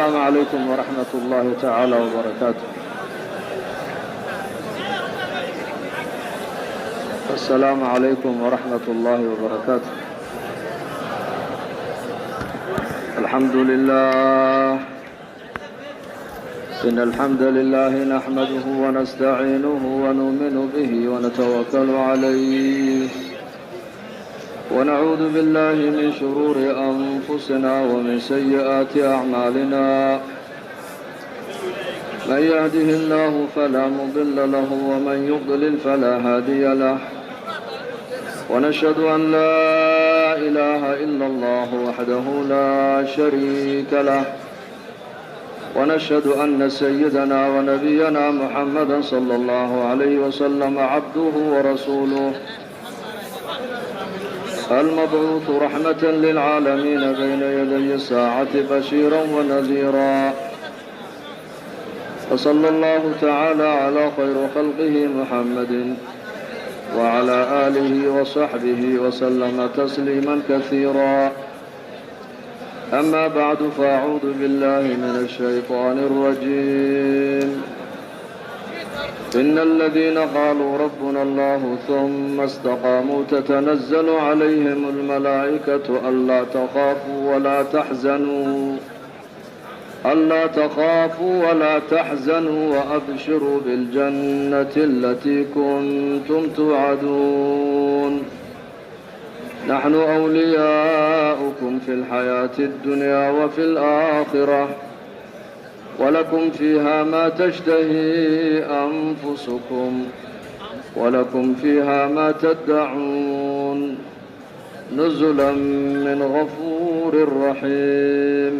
السلام عليكم ورحمة الله تعالى وبركاته. السلام عليكم ورحمة الله وبركاته. الحمد لله إن الحمد لله نحمده ونستعينه ونؤمن به ونتوكل عليه ونعوذ بالله من شرور أنفسنا ومن سيئات أعمالنا من يهده الله فلا مضل له ومن يضلل فلا هادي له ونشهد أن لا إله إلا الله وحده لا شريك له ونشهد أن سيدنا ونبينا محمدا صلى الله عليه وسلم عبده ورسوله المبعوث رحمة للعالمين بين يدي الساعة بشيرا ونذيرا وصلى الله تعالى على خير خلقه محمد وعلى آله وصحبه وسلم تسليما كثيرا. أما بعد فأعوذ بالله من الشيطان الرجيم. إن الذين قالوا ربنا الله ثم استقاموا تتنزل عليهم الملائكة ألا تخافوا ولا تحزنوا وأبشروا بالجنة التي كنتم توعدون نحن أولياؤكم في الحياة الدنيا وفي الآخرة ولكم فيها ما تشتهي أنفسكم ولكم فيها ما تدعون نزلا من غفور رحيم.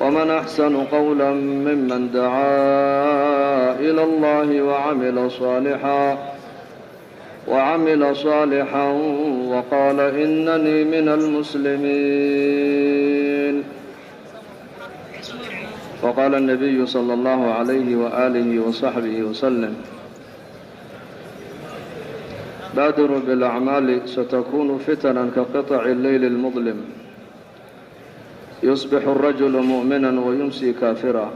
ومن أحسن قولا ممن دعا إلى الله وعمل صالحا وقال إنني من المسلمين. وقال النبي صلى الله عليه وآله وصحبه وسلم بادروا بالأعمال ستكون فتنا كقطع الليل المظلم يصبح الرجل مؤمنا ويمسي كافرا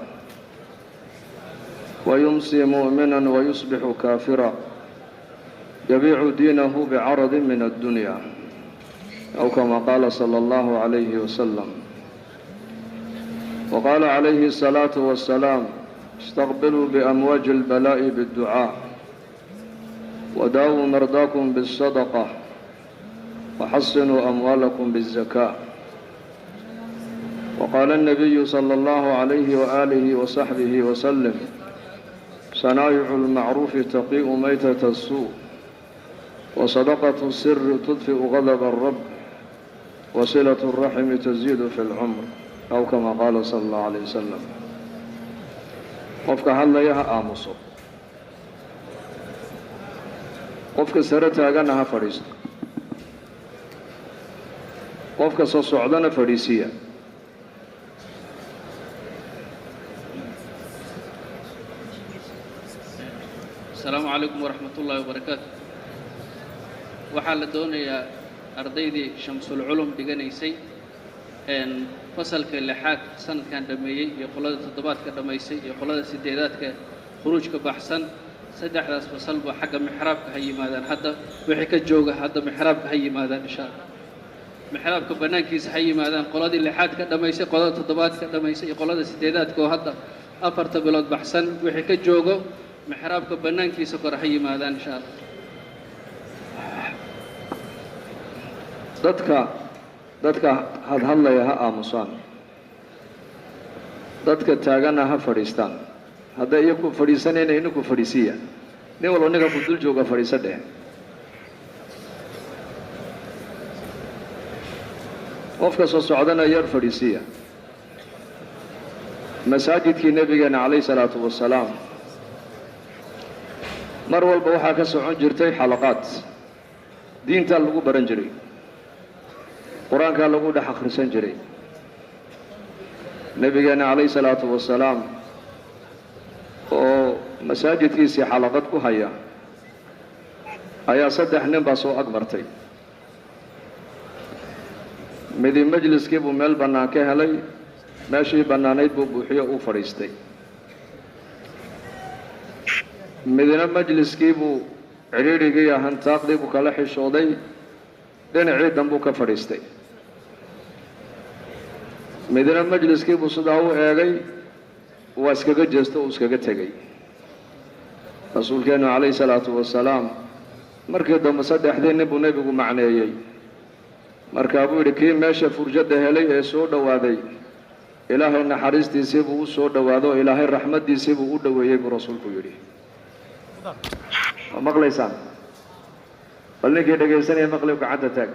ويمسي مؤمنا ويصبح كافرا يبيع دينه بعرض من الدنيا أو كما قال صلى الله عليه وسلم. وقال عليه الصلاة والسلام استقبلوا بأمواج البلاء بالدعاء وداووا مرضاكم بالصدقة وحصنوا أموالكم بالزكاة. وقال النبي صلى الله عليه وآله وصحبه وسلم صنائع المعروف تقيء ميتة السوء وصدقة السر تطفئ غضب الرب وصلة الرحم تزيد في العمر أو كما قال صلى الله عليه وسلم. qofka hadlaya ha aamuso, qofka sare taagana ha fadhiisto, qofka soo socdana fadhiisiya. السلام عليكم ورحمة الله وبركاته. waxaa la doonayaa ardaydii shamsul culum dhiganaysay fasalka lixaad sanadkan dhameeyay iyo qolada toddobaadka dhamaysay iyo qolada sideedaadka khuruujka baxsan saddexdaas fasalba xagga mixraabka ha yimaadaan. hadda wixii ka jooga hadda mixraabka ha yimaadaan insha Allah. mixraabka banaankiisa ha yimaadaan qoladii lixaad ka dhamaysay qolada toddobaadka dhamaysay iyo qolada sideedaadka oo hadda afarta bilood baxsan wixii ka joogo mixraabka banaankiisa kor ha yimaadaan insha Allah. dadka hadlaya ha aamusaan, dadka taagana ha fadhiistaan. hadday iyaku fadhiisanayna idinku fadhiisiya, nin walba ninka ku dul jooga fadhiisa dheh. qofka soo socdana yar fadhiisiya. masaajidkii nabigeena calayhi salaatu wasalaam mar walba waxaa ka socon jirtay xalaqaad diintaa lagu baran jiray, qur-aankaa lagu dhex akhrisan jiray. nabigeena calayhi salaatu wasalaam oo masaajidkiisii xalaqad ku haya ayaa 3 nin baa soo agmartay. midi majliskii buu meel bannaan ka helay, meeshii bannaanayd buu buuxiyo uu fadhiistay. midna majliskii buu cidhiidhigii iyo hantaaqdii buu kala xishooday, dhinacii danbuu ka fadhiistay. midna majliskii buu sidaa u eegay, waa iskaga jeesto uu iskaga tegey. rasuulkeennu calayhi salaatu wasalaam markii dambe saddexdii nin buu nebigu macneeyey. markaa buu yidhi kii meesha furjadda helay ee soo dhowaaday, ilaahay naxariistiisii buu u soo dhowaado, ilaahay raxmaddiisii buu u dhoweeyey buu rasuulku yidhi. ma maqlaysaan? bal ninkii dhegaysanaya maqlib gacanta taag.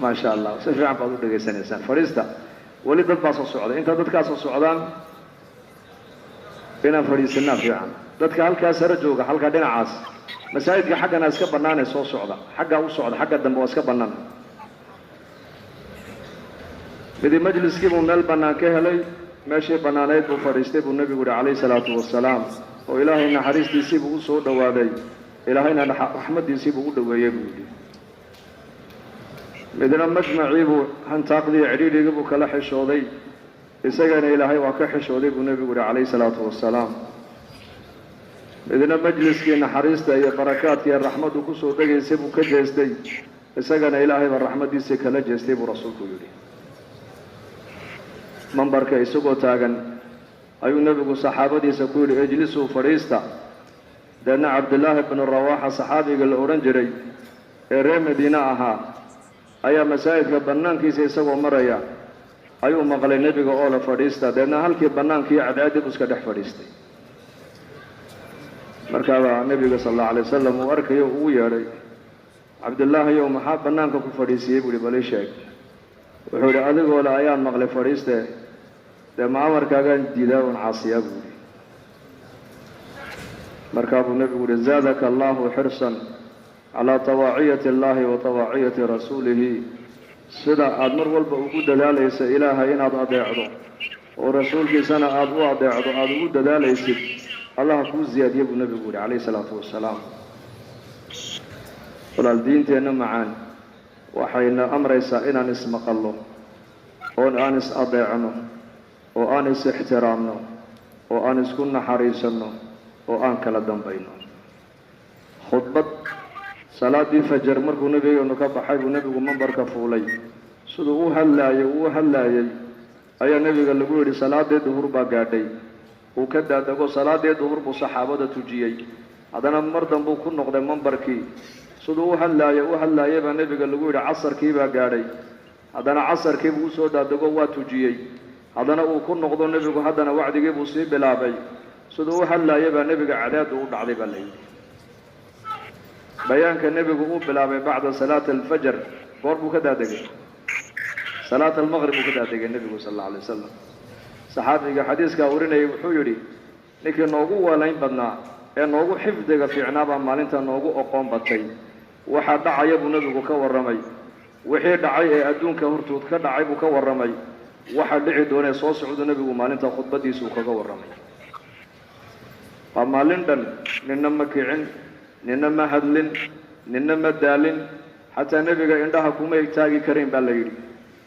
maasha allah, si fiican baad u dhegaysanaysaan. fadhiista weli dad baa soo socda. inta dadkaa soo socdaan inaan fadhiisanaa fiican. dadka halkaas sare jooga, halka dhinacaas masaajidka xaggana iska bannaanee soo socda, xaggaa u socda, xagga dambe waa iska bannaan. midi majliskii buu meel bannaan ka helay, meeshii bannaanayd buu fadhiistay buu nebigu yihi calayhi salaatu wasalaam, oo ilaahay naxariistiisii buu u soo dhowaaday, ilaahayna raxmaddiisii buu u dhoweeyey buu yidhi. midna majmacii buu hantaaqdii cidhiidhigii buu kala xishooday, isagana ilaahay waa ka xishooday buu nebigu yihi calayhi salaatu wasalaam. midna majliskii naxariista iyo barakaadka iyo raxmaddu ku soo degaysay buu ka jeestay, isagana ilaahay baa raxmaddiisii kala jeestay buu rasuulku yidhi. mambarka isagoo taagan ayuu nebigu saxaabadiisa ku yidhi ijlisuu fadhiista. deedna cabdillaahi bnu rawaaxa saxaabiga la odhan jiray ee reer madiine ahaa ayaa masaajidka bannaankiisa isagoo maraya ayuu maqlay nebiga oo la fadhiista. deedna halkii bannaankii cadceeddii buu iska dhex fadhiistay. markaabaa nebiga sal allau alay wasalam uu arkayo ugu yeedhay, cabdillaahiyow maxaa bannaanka ku fadhiisiyey buu ihi, bal ii sheeg. wuxuu idhi adigoo le ayaan maqlay fadhiiste, dee ma amarkaagaan diidaa un caasiyaa buu yidhi. markaa buu nebigu yihi zaadaka allahu xirsan calaa tawaaciyati allaahi wa tawaaciyati rasuulihi. sida aad mar walba ugu dadaalaysa ilaahay inaad adeecdo oo rasuulkiisana aad u adeecdo, aada ugu dadaalaysid, allah kuu ziyaadiye buu nebigu yihi calayhi salaatu wasalaam. walaal diinteenna macaan waxayna amraysaa inaan ismaqallo, oo aan is adeecno, oo aan is ixtiraamno, oo aan isku naxariisanno, oo aan kala dambayno. khudbad salaaddii fajar markuu nebigeenu ka baxay buu nebigu mambarka fuulay. siduu u hadlaayey ayaa nebiga lagu yidhi salaaddii duhur baa gaadhay. uu ka daadego salaaddii duhur buu saxaabada tujiyey. haddana mar danbuu ku noqday mambarkii. siduu u hadlaayey baa nebiga lagu yidhi casarkii baa gaadhay. haddana casarkii buu usoo daadego waa tujiyey. haddana uu ku noqdo nebigu, haddana wacdigii buu sii bilaabay. siduu u hadlaayey baa nebiga cadaadu u dhacday baa la yidhi. bayaanka nebigu uu bilaabay bacda salaati alfajar goor buu ka daadegay? salaat almaqrib buu ka daadegay nebigu sal alla alay wasalam. saxaabiga xadiiskaa warinayay wuxuu yidhi ninkii noogu walayn badnaa ee noogu xifdiga fiicnaa baa maalinta noogu oqoon batay. waxaa dhacaya buu nebigu ka warramay. wixii dhacay ee adduunka hortood ka dhacay buu ka warramay. waxa dhici doonee soo socdu nebigu maalinta khudbaddiisuu kaga warramay. waa maalin dhan ninna ma kicin, ninna ma hadlin, ninna ma daalin. xataa nebiga indhaha kuma egtaagi karayn baa la yidhi.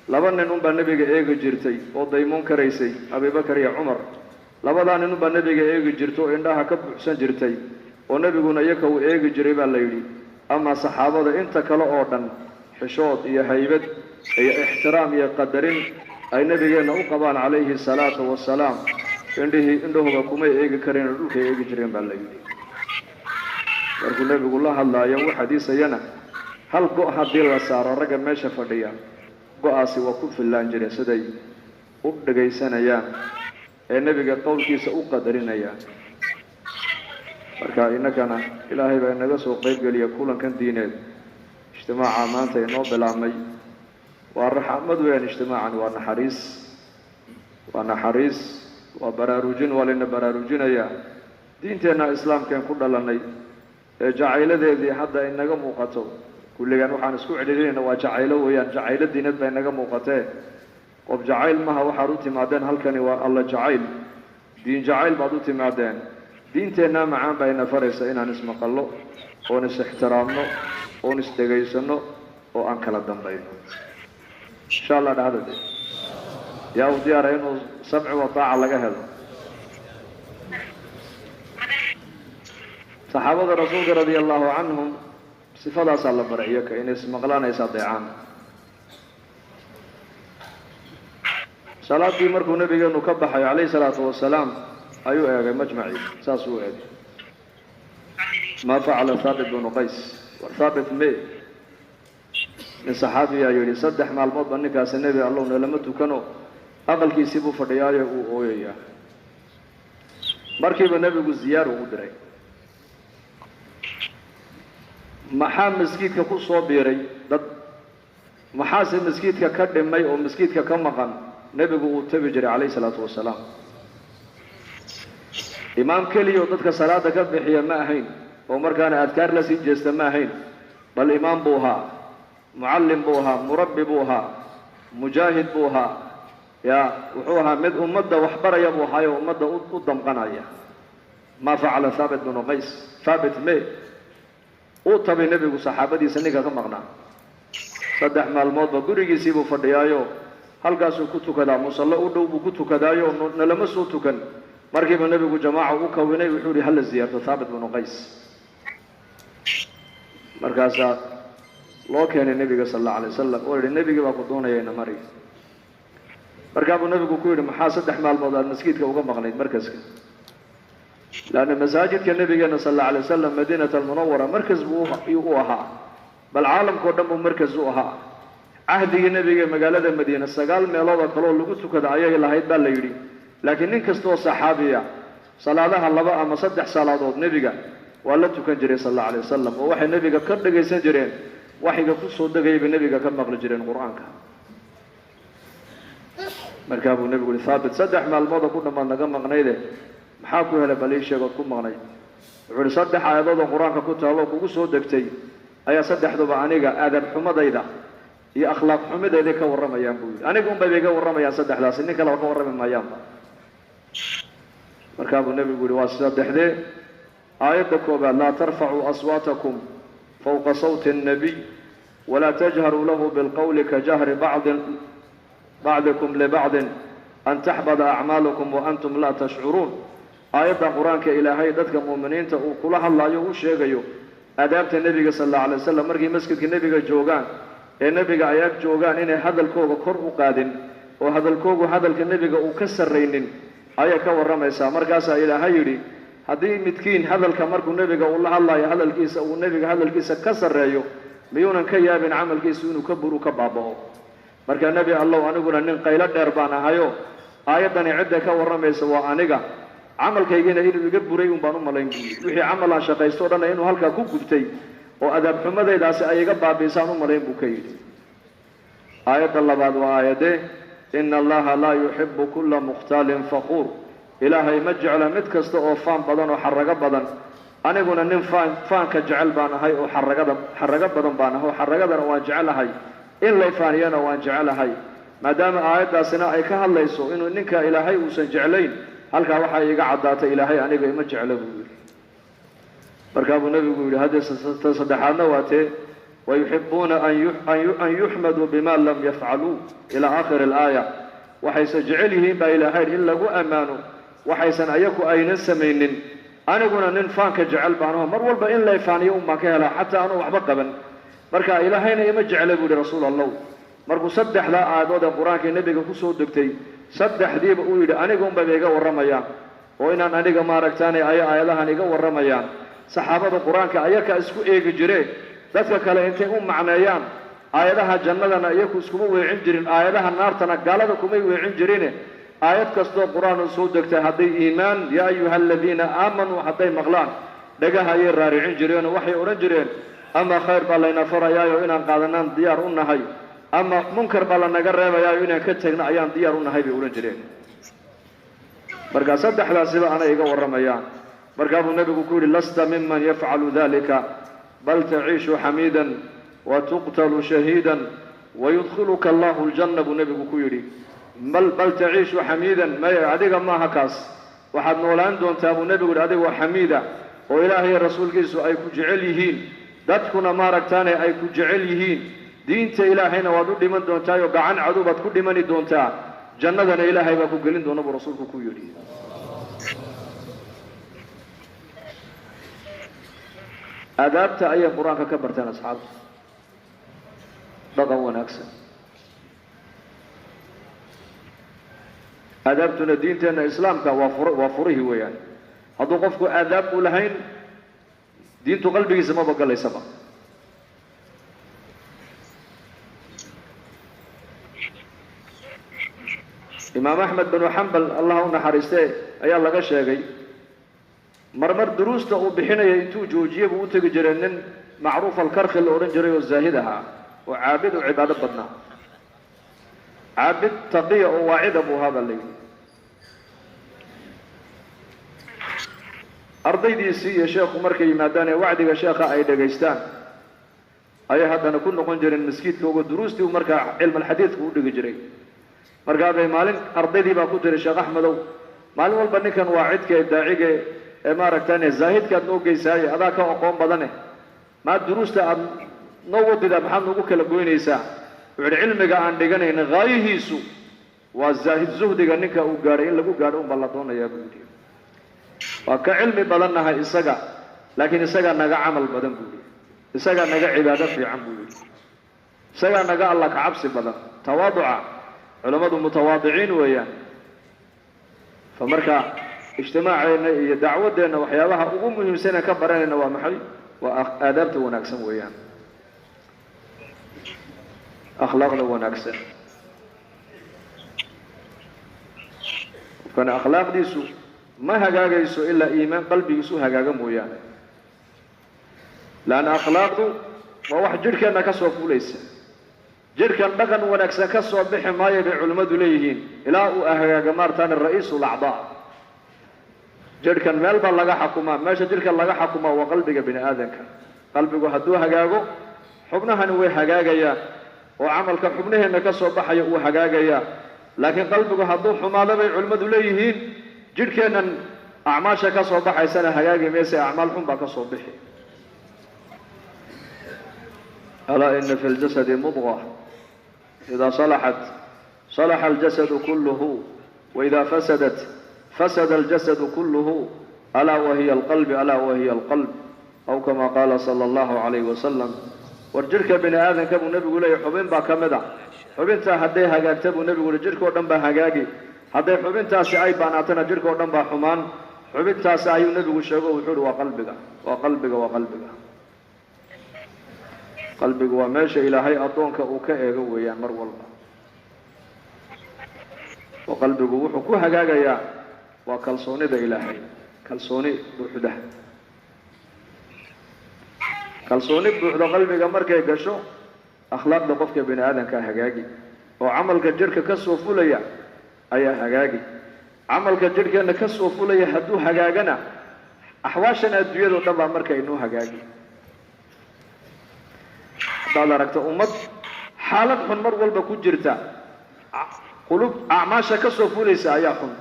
laba nin unbaa nebiga eegi jirtay oo daymoon karaysay, abibakar iyo cumar. labadaa nin unbaa nebiga eegi jirtay oo indhaha ka buuxsan jirtay, oo nebiguna iyaka uu eegi jiray baa la yidhi. amaa saxaabada inta kale oo dhan xishood iyo haybad iyo ixtiraam iyo qadarin ay nebigeenna u qabaan calayhi salaatu wasalaam, indhahuba kumay eegi kareen oo dhulkay eegi jireen baa la yidhi. markuu nebigu la hadlaayo uu xadiisayana hal go' haddii la saaro ragga meesha fadhiya, go-aasi waa ku fillaan jire siday u dhegaysanayaan ee nebiga qowlkiisa u qadarinayaan. marka innagana ilaahay baa inaga soo qaybgeliya kulankan diineed. ijtimaaca maanta inoo bilaabmay waa raxmad weyn. ijtimaacan waa naxariis, waa baraarujin, waa layna baraarujinayaa diinteenna islaamkeen ku dhalannay ee jacayladeedii hadda inaga muuqato. kulligaan waxaan isku celcelinayna waa jacaylo weeyaan. jacaylo diinad baa inaga muuqatee qof jacayl maha waxaad u timaadeen. halkani waa alla jacayl, diin jacayl baad u timaadeen. diinteenna macaan baa ina faraysa inaan ismaqallo, oon is ixtiraamno, oon isdhegaysanno, oo aan kala dambayno. insha allah dhahda yaa u diyaara inuu samci wa taaca laga helo saxaabada rasuulka radia allahu canhum sifadaasaa la baray iyoka inay ismaqlaanaysa adeecaan salaadii markuu nabigeenu ka baxayo calayhi salaatu wasalaam ayuu eegay majmacii saasuu eegay maa facala thaabit binu qays war thaabit me nin saxaabiyaa yidhi 3 maalmoodba ninkaasi nebi allowna lama tukano aqalkiisii buu fadhiyaayo uu ooyayaa markiiba nebigu ziyaar ugu diray maxaa masjidka ku soo biiray dad maxaase masjidka ka dhimay oo masjidka ka maqan nebigu uu tabi jiray calayhi salaatu wasalaam imaam keliya oo dadka salaada ka bixiya ma ahayn oo markaana adkaar la sii jeesta ma ahayn bal imaam buu ahaa mucallim buu ahaa murabbi buu ahaa mujaahid buu ahaa yaa wuxuu ahaa mid ummadda waxbaraya buu ahaayo ummadda u damqanaya maa facala thaabit binu qays thaabit me uu tabay nebigu saxaabadiisa ninka ka maqnaa 3 maalmoodba gurigiisii buu fadhiyaayo halkaasuu ku tukadaa musallo u dhow buu ku tukadaayo nalama soo tukan markiiba nebigu jamaaca u kawinay wuxuu yihi hala ziyaarto thaabit binu qays markaasaa loo keenay nebiga sal allahu alay wasalam oo yihi nebigii baa ku doonayayna mari markaabuu nebigu ku yidhi maxaa 3 maalmood aad masjidka uga maqnayd markaska laanna masaajidka nebigeena sal allahu alay wasalam madiinat almunawara markas buu u ahaa bal caalamkao dhan buu markas u ahaa cahdigii nebiga ee magaalada madiina 9 meelood oo kaloo lagu tukada ayay lahayd baa la yidhi laakiin nin kastoo saxaabiya salaadaha 2 ama 3 salaadood nebiga waa la tukan jiray sal allahu alay wasalam oo waxay nebiga ka dhagaysan jireen waxiga ku soo degayba nebiga ka maqli jireen qur-aanka markaa buu nebigu yihi thaabit 3 maalmood oo ku dhammaad naga maqnayde maxaa ku helay bal ii sheegood ku maqnay wuxuu yihi 3 aayadood oo qur-aanka ku taalo kugu soo degtay ayaa 3duba aniga aadab xumadayda iyo akhlaaq xumidayda ka warramayaan buu yidhi aniga unbay bay ka warramayaan 3daasi nin kale ka warrami maayaanba markaa buu nebigu yihi waa 3 aayadda koobaad laa tarfacuu aswaatakum fawqa sawti الnabiy walaa tajharuu lahu bilqowli kajahri bacdikum libacdin an taxbada acmaalukum waantum laa tashcuruun aayadda qur-aanka ilaahay dadka mu'miniinta uu kula hadlaayo u sheegayo aadaabta nebiga sal allahu alay wasalam markay masjidka nebiga joogaan ee nebiga ay ag joogaan inay hadalkooga kor u qaadin oo hadalkoogu hadalka nebiga uu ka sarraynin ayay ka warramaysaa markaasaa ilaahay yidhi haddii midkiin hadalka markuu nebiga uu la hadlaayo hadalkiisa uu nebiga hadalkiisa ka sarreeyo miyuunan ka yaabin camalkiisu inuu ka buru ka baaba'o markaa nebi allow aniguna nin qaylo dheer baan ahayo aayaddani cidda ka warramaysa waa aniga camalkaygiina inuu iga buray un baan u malayn buu yidhi wixii camal aan shaqaysto o dhanna inuu halkaa ku gubtay oo adaab xumadaydaasi ay iga baabiisaan u malayn buu ka yidhi aayadda labaad waa aayadee ina allaha laa yuxibu kulla mukhtaalin faquur ilaahay ma jecla mid kasta oo faan badan oo xarago badan aniguna nin faanka jecel baan ahay oo xarago badan baan ahay oo xaragadana waan jecelahay in lay faaniyana waan jecelahay maadaama aayaddaasina ay ka hadlayso inuu ninka ilaahay uusan jeclayn halkaa waxaa iiga caddaatay ilaahay aniga ima jecla buu yidhi markaa buu nebigu yidhi haddii 3aadna waa tee wayuxibuuna an yuxmaduu bima lam yafcaluu ilaa aakhiri alaaya waxayse jecel yihiin baa ilaahay in lagu ammaano waxaysan ayaku aynan samaynin aniguna nin faanka jecel baanaho mar walba in lay faaniyo un baan ka helaa xataa anuu waxba qaban marka ilaahayna ima jecla buu yihi rasuul allow markuu 3 aayadood ee qur-aanka nebiga ku soo degtay 3diiba uu yidhi aniga unbay iga warramayaan oo inaan aniga maaragtaanay aayadahan iga warramayaan saxaabada qur-aanka ayakaa isku eegi jireen dadka kale intay u macneeyaan aayadaha jannadana iyaku iskuma weecin jirin aayadaha naartana gaalada kumay weecin jirine aayad kastoo qur-aan uu soo degtay hadday iimaan yaa ayuha aladiina aamanuu hadday maqlaan dhagaha ayay raaricin jireenoo waxay odhan jireen ama khayr baa layna farayaayo inaan qaadanaan diyaar u nahay ama munkar baa lanaga reebayaayo inaan ka tegno ayaan diyaar u nahay bay odhan jireen markaa 3daasiba anay iga warramayaan markaa buu nebigu ku yidhi lasta miman yafcalu dalika bal taciishu xamiidan wa tuqtalu shahiidan wayudkhiluka allahu aljanna buu nebigu ku yidhi bal taciishu xamiidan maya adiga maaha kaas waxaad noolaan doontaa buu nebigu yidhi adigoo xamiida oo ilaahay rasuulkiisu ay ku jecel yihiin dadkuna maaragtaane ay ku jecel yihiin diinta ilaahayna waad u dhiman doontaayoo gacan cadubaad ku dhimani doontaa jannadana ilaahay baa ku gelin doona buu rasuulku ku yidhi. aadaabta ayay qur-aanka ka barteen asxaabtu, dhaqan wanaagsan. aadaabtuna diinteenna islaamka waa furihii weeyaan. hadduu qofku aadaab u lahayn diintu qalbigiisa maba galaysaba. imaam axmed binu xambal allah u naxariistee ayaa laga sheegay marmar duruusta uu bixinaya intuu joojiyey buu u tegi jiray nin macruuf alkarkhi la odhan jiray oo zaahid ahaa oo caabid oo cibaado badnaa, caabid taqiya oo waacida buu ahaa baa la yidhi. ardaydiisii iyo sheekhu markay yimaadaan ee wacdiga sheekha ay dhegaystaan ayay haddana ku noqon jireen maskiidka uga duruustii uu markaa cilmalxadiidku u dhigi jiray. markaabay maalin ardaydii baa ku tiri, sheekh axmedow, maalin walba ninkan waa cidka ee daaciga ee maaragtaan zaahidkaad noo geysaaye adaa ka aqoon badane maa duruusta aad noo wadidaa maxaad noogu kala goynaysaa? wuxuu yidhi cilmiga aan dhiganayna haayihiisu waa zaahid, zuhdiga ninka uu gaadhay in lagu gaadho unbaa la doonayaa buu yidhi. waa ka cilmi badannahay isaga, laakiin isagaa naga camal badan buu yidhi, isagaa naga cibaado fiican buu yidhi, isagaa naga alla ka cabsi badan. tawaaduca, culammadu mutawaadiciin weeyaan. fa marka ijtimaaceenna iyo dacwaddeenna waxyaabaha ugu muhiimsanee ka baranayna waa maxay? waa aadaabta wanaagsan weeyaan, akhlaaqda wanaagsan. qofkana akhlaaqdiisu ma hagaagayso ilaa iimaan qalbigiisu hagaaga mooyaane. laanna akhlaaqdu waa wax jidhkeenna ka soo fuulaysa. jidhkan dhaqan wanaagsan ka soo bixi maayo bay culimmadu leeyihiin ilaa uu hagaaga maartaan ra-iisul acdaa. jidhkan meel baa laga xakumaa, meesha jidhkan laga xakumaa waa qalbiga bini aadanka. qalbigu hadduu hagaago xubnahani way hagaagayaan oo camalka xubnaheenna ka soo baxaya uu hagaagayaa. laakiin qalbigu hadduu xumaado bay culimmadu leeyihiin jidhkeennan acmaasha ka soo baxaysana hagaagi mayse, acmaal xun baa ka soo bixi. alaa ina fi ljasadi mudqa idaa salaxat salaxa aljasadu kulluhu waidaa fasadat fasada aljasadu kulluhu alaa wahiya alqalbi alaa wahiya alqalb aw kama qaala sala allahu calayhi wasalam. war jidhka bini aadanka buu nebigu leeyahy xubin baa ka mid a. xubintaa hadday hagaagta buu nebigu yihi jidhkao dhan baa hagaagi, hadday xubintaasi ay baanaatana jidhkao dhan baa xumaan. xubintaasi ayuu nebigu sheego wuxuu uhi waa qalbiga, waa qalbiga, waa qalbiga. qalbigu waa meesha ilaahay addoonka uu ka eego weeyaan mar walba. oo qalbigu wuxuu ku hagaagayaa waa kalsoonida ilaahay, kalsooni buuxda. kalsooni buuxda qalbiga markay gasho akhlaaqda qofka bini aadanka hagaagi, oo camalka jidhka ka soo fulaya ayaa hagaagi. camalka jidhkeenna ka soo fulaya hadduu hagaagana axwaashan adduunyadao dhan baa marka inuu hagaagi. haddaad aragto ummad xaalad xun mar walba ku jirta, acmaasha ka soo fulaysa ayaa xun.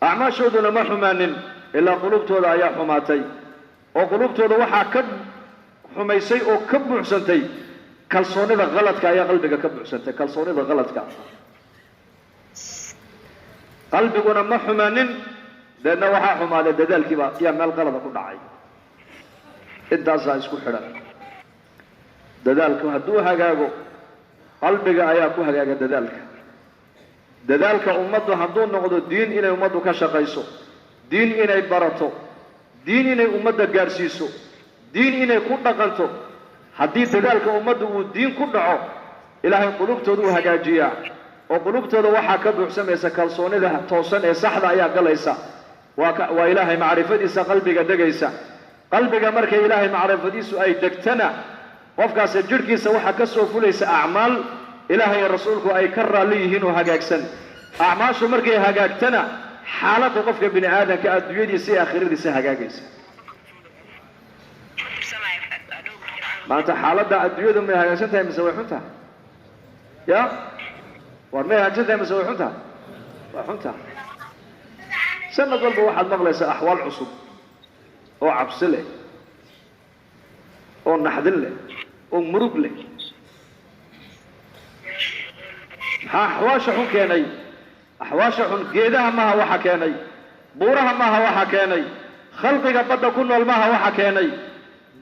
acmaashooduna ma xumaanin ilaa qulubtooda ayaa xumaatay, oo qulubtooda waxaa ka xumaysay oo ka buuxsantay kalsoonida qaladka ayaa qalbiga ka buuxsantay. kalsoonida qaladka qalbiguna ma xumaanin, deedna waxaa xumaaday dadaalkiiba yaa meel qalada ku dhacay. intaasaa isku xidhan. dadaalku hadduu hagaago qalbiga ayaa ku hagaaga dadaalka. dadaalka ummaddu hadduu noqdo diin inay ummaddu ka shaqayso, diin inay barato, diin inay ummadda gaadhsiiso, diin inay ku dhaqanto. haddii dadaalka ummaddu uu diin ku dhaco, ilaahay qulubtooda uu hagaajiyaa, oo qulubtooda waxaa ka buuxsamaysa kalsoonida toosan ee saxda ayaa galaysa. waa ilaahay macrifadiisa qalbiga degaysa. qalbiga markay ilaahay macrifadiisu ay degtana qofkaasi jidhkiisa waxaa ka soo fulaysa acmaal ilaahay iyo rasuulku ay ka raalli yihiin oo hagaagsan. acmaashu markay hagaagtana xaaladda qofka bini aadanka adduunyadiisa iyo aakhiradiisa hagaagaysa. maanta xaaladda adduunyadu may hagaagsan tahay mise way xun tahay? ya war may hagaagsan tahay mise way xun tahay? waa xun tahay. sanad walba waxaad maqlaysaa axwaal cusub oo cabsi leh, oo naxdin leh, oo murug leh. maxaa axwaasha xun keenay? أحواش حن جيدها ما هو حكاني بورها ما هو حكاني خلقك بدأ كنول ما هو حكاني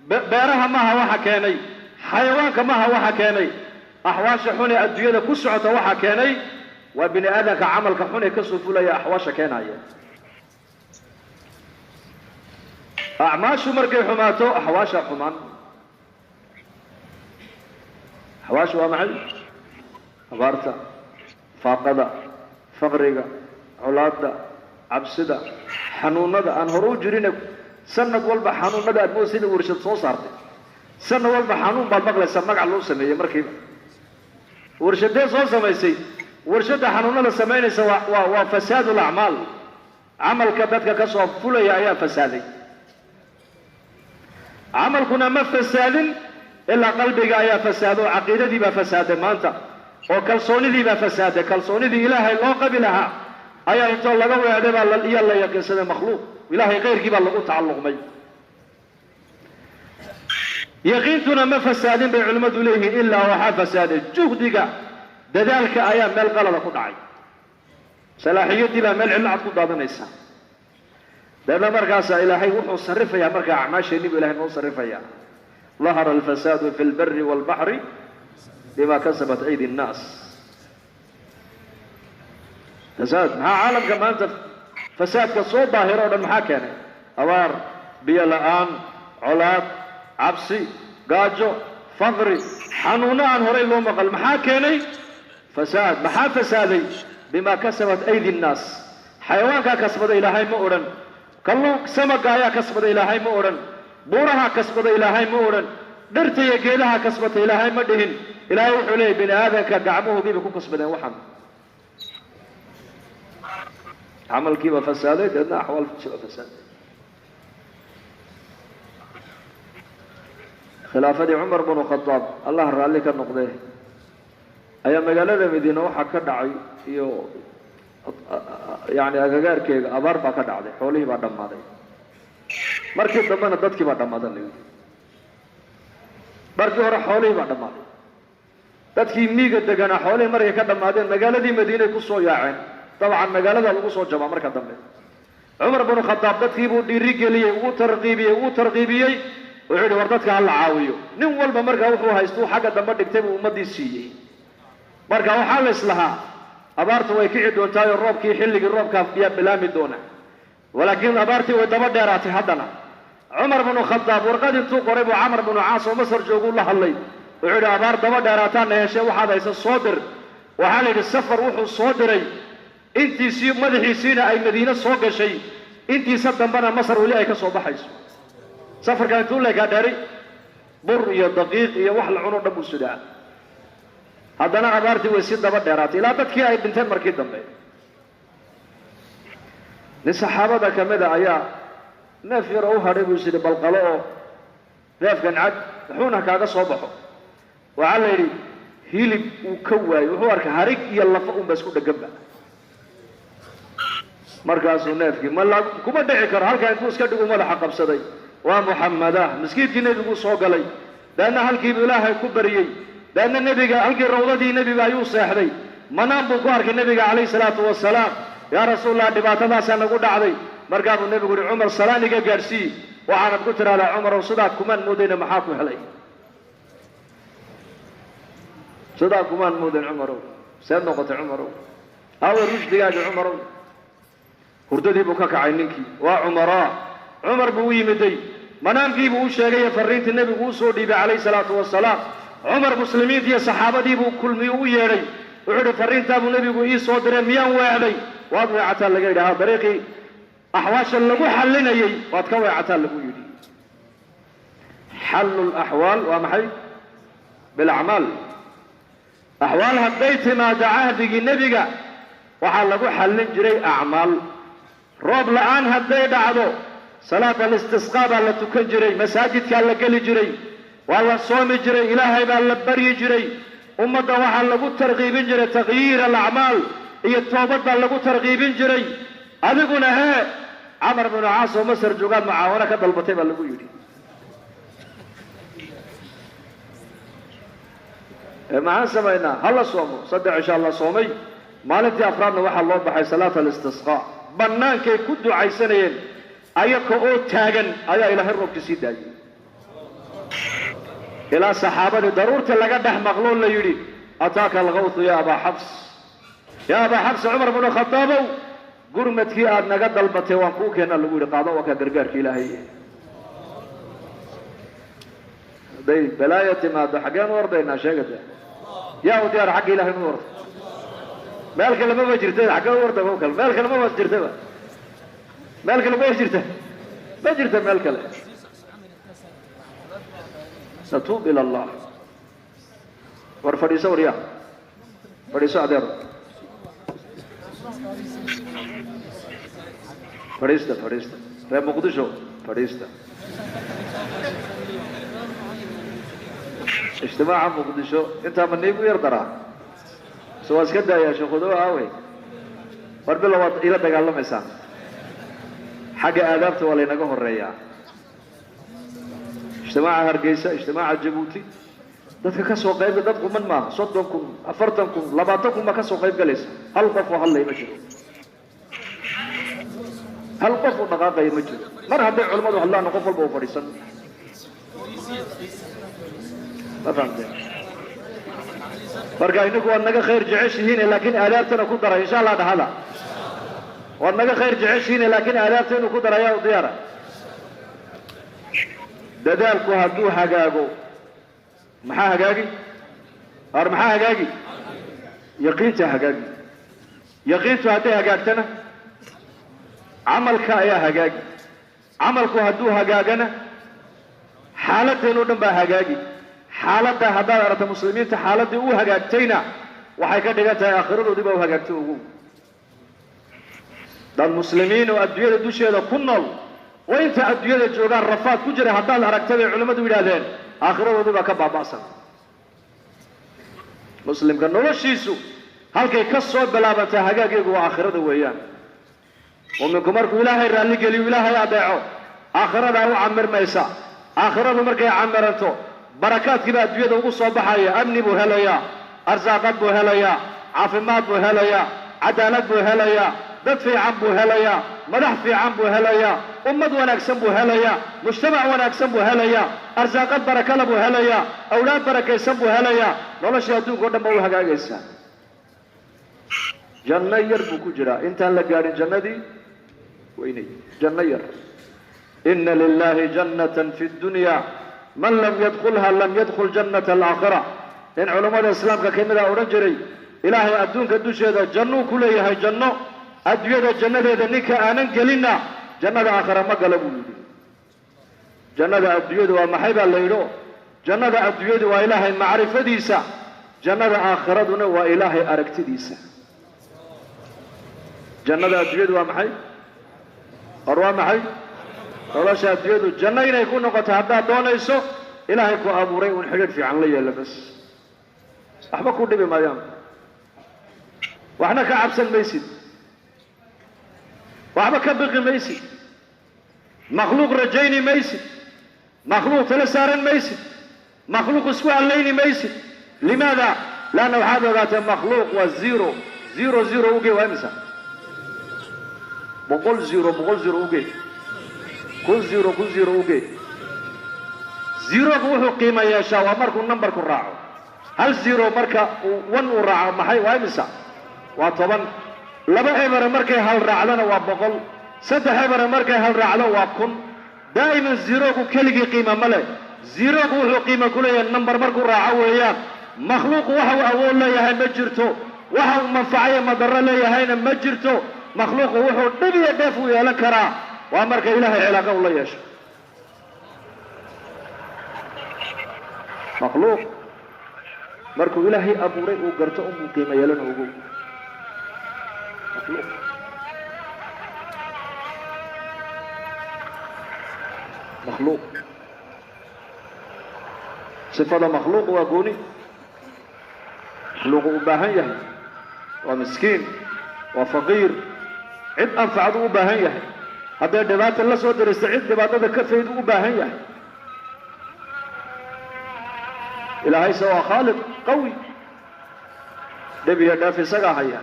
بيرها ما هو حكاني حيوانك ما هو حكاني أحواش حن أدوية كسعة وحكاني وبني آدمك عملك حن كسف لي أحواش كاني أعماش مركي حماتو أحواش حمان أحواش ومعي أبارتا فاقدا فقريقا علادا عبسدا حنوندا أن هرو جرينك سنة والبا حنوندا الموسيقى ورشد صو صارتي سنة والبا حنون بالمقلة سمك على اللوسة مية مركيبا ورشد دي صو سميسي ورشد حنوندا سميني وفساد الأعمال عمل كبتك كسوة فليا يا فسادي عمل كنا ما فساد إلا قلبك يا فساد وعقيدة دي بفساد ما أنت وكالصوني دي بفساد كالصوني دي إلهي الله قبلها أيا أنت الله قوي عدب الله يلا يقسم مخلوق إلهي غير كيف الله تعلق مي يقينتنا ما فساد بعلمة إليه إلا وحا فساد جهدك ذلك أيام مال قلل قدعي صلاحيتي لا مال علم عدد قدادنا إنسان لأن مركز إلهي وحو صرفها يا مركز أعماش النبي إلهي وحو صرفها ظهر الفساد في البر والبحر بما كسبت أيدي الناس فساد مع عالم كما أنت فساد كصوت ظاهرة المحاكمة أوار بيلان علاد عبسي قاجو فقري حنونا عن هوري اللهم قال محاكمة فساد محا فسادي بما كسبت أيدي الناس حيوانك كسبت إلهي مؤرن كلو سمك يا كسبت إلهي مؤرن بورها كسبت إلهي مؤرن درتي جيلها كسبت إلهي مدهن إلهي وحلي بن آدم كقعمه بيبكو كسبنا وحم عمل كيف فسادت لأن أحوال فساد خلافة عمر بن الخطاب الله رأى لك النقطة أيام قال مدينة وحا كدعي يعني أغاقاركي أبار با كدعي حوليه با دمادي markii dambana dadkii baa dhamaadan leeyahay markii hore xoolihii baa dhamaaday dadkii miiga degana xoolihii markay ka dhamaadeen magaaladii Madiina ku soo yaaceen dabcan magaalada lagu soo jabaa marka dambe Umar ibn Khattab dadkii buu dhiiri geliyay uu tarqiibiyay wuxuu yiri war dadka hal caawiyo nin walba marka wuxuu haysto xagga dambe dhigtay uu ummadii siiyay marka waxa la islahaa abaartu way kici doontaa roobkii xilligii roobka fiya bilaami doona ولكن أبارتي ودبر ديراتي هدنا عمر بن الخطاب ورقد انتو قريب عمر بن عاص ومصر جوغو الله اللي وعود أبار دبر ديراتان يشي وحادا يسا الصودر وحالي السفر وحو الصودري انتي سيب مدحي سينا أي مدينة صوغ شيء انتي سبتن بنا مصر ولي كسو بحيس سفر كانت تقول لك داري بر يا دقيق يا وحل عنو دبو السودان هدنا أبارتي ويسيد دبر ديراتي لا تتكي أي بنتين مركيد دمبي للصحابة كمذا أيا نفير أو هرب يصير بالقلاء نفكن عد حونا كذا صباحه وعلى هيلب وكوى وهو هريك يلا فقوم بس كده جنبه مركز نفكي ملا كم دعكر هل كان يفوز كده وما لحق بصدي ومحمدا مسكين كنا يقول صوغ علي لأن هل كي بلاه كبريي لأن النبي هل كي الروضة دي نبي بايوس يحري منام بقار النبي عليه الصلاة والسلام يا رسول الله دبعتنا سنقول علي مرقاب النبي يقول عمر صلاني قارسي وعنا بكتر على عمر وصدق كمان مودين محاكم علي صدق كمان مودين عمر سنقطة عمر أو الرشد يا عمر هرددي بكاك عينك وعمراء عمر بوي مدي منام كي بو شيغي فريت النبي بو سو ديبي عليه الصلاه والسلام عمر مسلمين في صحابتي بو كل ميو يري وعد فريت ابو النبي بو اي سو دري ميان وعدي واد وعتا لغا يدها طريقي احواش لو حلنيي واد كوعتا لو يدي حل الاحوال ومحي بالاعمال احوال هديت ما دعاهدي النبي وحا لو حلن جري اعمال روب لان هدي دعدو صلاة الاستسقاء بالله تكجري مساجد كالله قلي جري والله صوم جري إلهي بالله بري جري أمة وحا لغو ترغيب جري تغيير الأعمال هي التوبة بالله ترغيب جري أذقنا ها عمر بن عاص ومصر جوغان معاونة كدلبتين بالله يري معا سمعنا هلا صوموا صدق إن شاء الله صومي maalintii afraadna waxaa loo baxay salaata alistisqaa bannaankay ku ducaysanayeen ayaka oo taagan ayaa ilaahay roobka sii daayay ilaa saxaabadii daruurta laga dhex maqloo la yidhi ataaka algawthu ya abaa xabs ya abaa xabs cumar bnu khadaabow gurmadkii aad naga dalbatay waan kuu keena lagu yidhi qaado waa kaa gargaarka ilaahay hadday balaaya timaado xaggeen u ordaynaa sheegata yaa u diyaar xagga ilahay nu orda meel kale maba jirta xaggee u orda kale meel kale maba jirtaba meel kale ma jirta ma jirta meel kale natuub ila allah war fadhiiso waryaa fadhiiso adeer fadhiista fadhiista reer muqdisho fadhiista ijtimaaca muqdisho intaa ma niigu yar daraa so waa iska daayaa sheekhudo aawey war bilo waad ila dagaalamaysaan xagga aadaabta waa laynaga horeeyaa ijtimaaca hargeysa ijtimaaca jabuuti dadka ka soo qayb dad quman maaha 30 kun 40 kun 20 kun ma ka soo qayb galaysa hal qof oo hadlay ma jiro hal qof oo dhaqaaqay ma jiro mar hadday culimadu hadlaan qof walba oo fadhiisan ma fahamteen marka inagu waa naga khayr jeceshihiin laakiin aadaabtana ku dara insha Allah dhaxala waa naga khayr jeceshihiin laakiin aadaabtana ku dara yaa diyaara dadaalku hadduu hagaago maxaa hagaagi ar maxaa hagaagi yaqiinta hagaagi yaqiintu hadday hagaagtana camalka ayaa hagaagi camalku hadduu hagaagana xaaladdeenu dhan baa hagaagi xaaladda haddaad aragto muslimiinta xaaladdii u hagaagtayna waxay ka dhigan tahay aakhiradoodii baa u hagaagtay ugu dad muslimiin oo adduunyada dusheeda ku nool oo inta adduunyada joogaan rafaad ku jira haddaad aragta bay culimmadu yidhaahdeen aakhiradoodii baa ka baaba'san muslimka noloshiisu halkay ka soo bilaabantay hagaageegu waa aakhirada weeyaan mu'minku markuu ilaahay raalli geliyo ilaahay adeeco aakhiradaa u camirmaysa aakhiradu markay camiranto barakaadkii baa adduunyada ugu soo baxaya amni buu helayaa arsaaqad buu helayaa caafimaad buu helayaa cadaalad buu helayaa dad fiican buu helayaa madax fiican buu helayaa ummad wanaagsan buu helayaa mujtamac wanaagsan buu helayaa arsaaqad barakala buu helayaa awlaad barakaysan buu helayaa nolosha adduunka oo dhan baa u hagaagaysaa janno yar buu ku jiraa intaan la gaadhin jannadii weynay janno yar inna lillahi jannatan fi dunya man lam yadkhulha lam yadkhul jannata alaakhira in culammada islaamka kamid a odhan jiray ilaahay adduunka dusheeda jannuu ku leeyahay janno adduunyada jannadeeda ninka aanan gelinna jannada aakhira ma gala buu yidhi jannada adduunyadu waa maxay baa la yidho jannada adduunyadu waa ilaahay macrifadiisa jannada aakhiraduna waa ilaahay aragtidiisa jannada adduunyadu waa maxay or waa maxay nolosha adduunyadu janno inay ku noqoto haddaad doonayso ilaahay ku abuuray uun xidhiidh fiican la yeela bas waxba ku dhibi maayaan waxna ka cabsan maysid waxba ka biqi maysid makhluuq rajayni maysid makhluuq tala saaran maysid makhluuq isku hallayni maysid limaada laanna waxaad ogaatee makhluuq waa zero ugee waa imisa 100 ugee 10 ugee zerogu wuxuu qiimo yeeshaa waa markuu numberku raaco hal zero marka uu 1 uu raaco maxay waa imisa waa 10 laba ebere markay hal raacdana waa 100 saddex ebere markay hal raacdo waa 1000 daa'iman zerogu keligii qiimo ma leh zerogu wuxuu qiimo ku leeyahay number markuu raaco weeyaan makhluuqu waxa uu awood leeyahay ma jirto waxa uu manfacayo madarro leeyahayna ma jirto makhluuqu wuxuu dhib iyo dheef u yeelan karaa waa marka ilaahay cilaaqa ula yeesho makhluuq markuu ilaahay abuuray uu garto unbuu qiimo yeelana ugu makhluuq sifada makhluuq waa gooni makhluuqu u baahan yahay waa miskiin waa faqiir cid anfacadu u baahan yahay hadday dhibaata la soo daristo cid dhibaatada ka fayd u baahan yahay ilaahayse waa khaaliq qawi dhib iyo dheef isagaa haya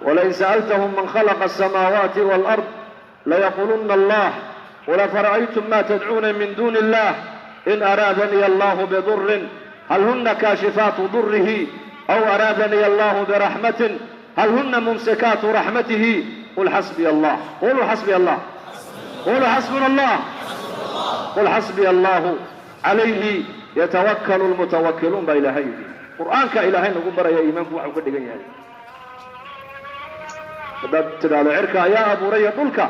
ولئن سألتهم من خلق السماوات والأرض ليقولن الله قل أفرأيتم ما تدعون من دون الله إن أرادني الله بضر هل هن كاشفات ضره أو أرادني الله برحمة هل هن ممسكات رحمته قل حسبي الله. قولوا حسبي الله. قولوا حسبنا الله. قل حسبي الله عليه يتوكل المتوكلون بإلهي. قرآنك إلهي نقول برا يا إيمان بوحو كده جنيه تدعو عرك يا أبو ري قلك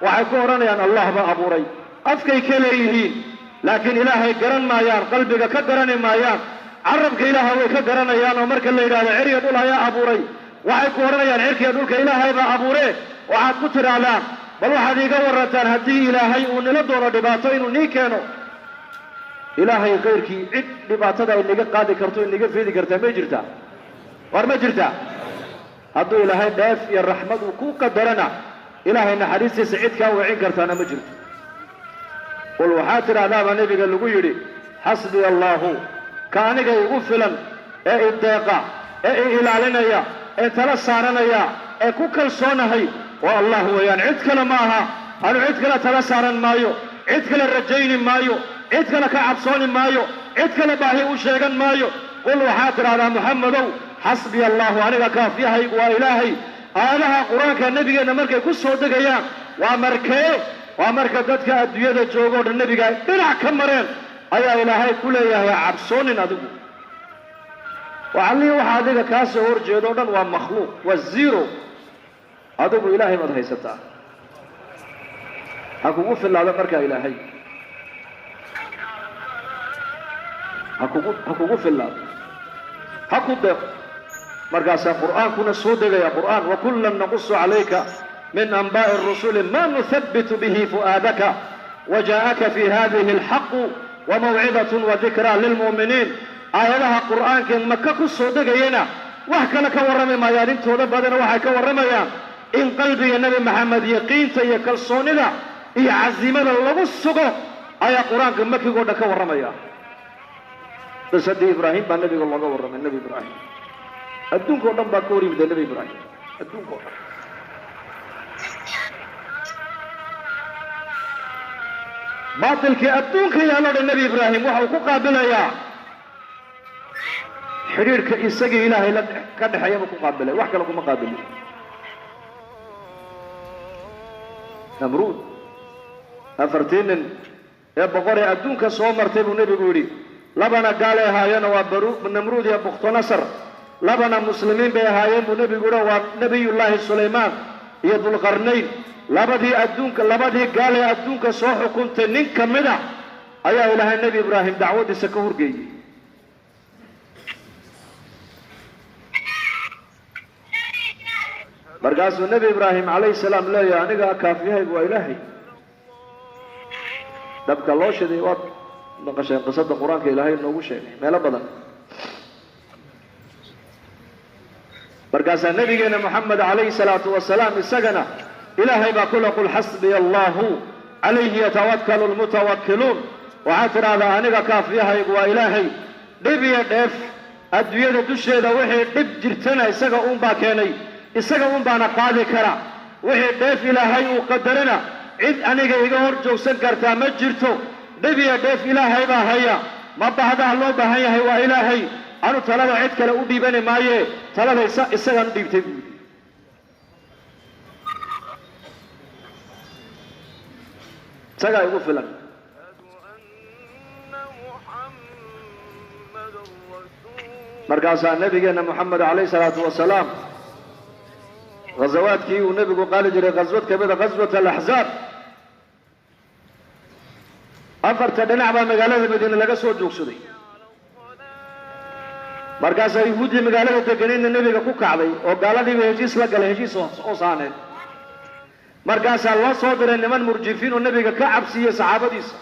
وحكورنا أن الله ما أبو ري أفكي كليه لكن إلهي قرن ما يان قلبك كقرن ما يان عربك إلهي كقرن يان ومرك اللي إلهي عري يقولها يا أبو ري وحكورنا يان عرك يقولك إلهي ما أبو ري وحد كتر على بل واحد يقورتان هدي إلهي ونلدور دباتين ونيكينو إلهي غيرك عد دباتدا إنك قادي كرتو إنك فيدي كرتا ما جرتا ورما جرتا هدو إلهي داف يا الرحمة وكوكا درنا إلهي نحريس سعيدك وعين كرتانا ما جرتا قل وحاتر عذاب النبي قال له يري حسبي الله كانك يغفلا إيه الدقاء إيه إلالنا يا إيه تلسارنا يا إيه كوكا صونهي والله ويان عدك لماها أنا عدك لتلسارا مايو عدك للرجين مايو عدك لكعبصون مايو عدك لباهي وشيغا مايو قل وحاتر على محمد حسبي الله أنا كافيها وإلهي أنا قرآنك النبي أنا مركي كسو دقيا ومركي ددك أدوية جوغو النبي قال بلع كمرين أيا إلهي كل يا عبصون أدو وعلي وحادك كاسي ورجيدونا ومخلوق والزيرو أدو إلهي مدهي ستا هكو في الله مركي إلهي هكو في الله هكو دق مركز القرآن كنا سودك يا قرآن وكلا نقص عليك من أنباء الرسول ما نثبت به فؤادك وجاءك في هذه الحق وموعظة وذكرى للمؤمنين آياتها قرآن كن مكة السودك ينا وحكى لك ورمي ما يارين تودا بدنا وحكى ورمي إن قلبي يا نبي محمد يقين تيكل صوندا إي عزيمة الله السقو آية قرآن كن مكة قولك ورمي تصدي إبراهيم بان نبي الله ورمي النبي إبراهيم أدون قولن باكوري بدأ النبي إبراهيم أدون قولن باطل كي أدون كي يالور النبي إبراهيم وحوكو قابل يا حرير كإساقي إلهي لك كان حيامكو قابل وحكا لكم مقابل نمرود أفرتين يا بقوري أدون كسو مرتب النبي قولي لبنا قال هايان وبرو نمرود يا بخت نصر لبنا مسلمين بهايان النبي قولي ونبي الله سليمان يا ذو القرنين لبدي أدونك لبدي قال أدونك صوح كنت ننك مدع أيها إله النبي إبراهيم دعوة سكور جي برقاس النبي إبراهيم عليه السلام لا يعني كافيها يبقى إلهي دبك الله شدي وات نقشين قصة القرآن كإلهي إنه شيء ما لبدا برقاس النبي محمد عليه الصلاة والسلام السجنة إلهي بقول قل حسبي الله عليه يتوكل المتوكلون وعتر على أنك كافيها يقوى إلهي دبي دف أدوية دشيدة وحي دب جرتنا إساق باكيني إساق بانا قادي كرا وحي دف إلهي وقدرنا عد أنك إيقور جوسن كرتا مجرتو دبي دف إلهي باهيا ما بهذا الله باهيا هو إلهي أنو تلابا عدك لأودي بني مايه تلابا إساق أنو ديبتي سجى يقول فلان مركز النبي أن محمد عليه الصلاة والسلام غزوات كي والنبي قال جري غزوات كبيرة غزوة الأحزاب أفرت دنعبا مقالة المدينة لقى صوت جوكسدي مركز يهودي مقالة تقنين النبي كوك علي وقال لي بهجيس لقى الهجيس أصانه مركز الله صادر النمان مرجفين والنبي كعب سيا صحابة ديس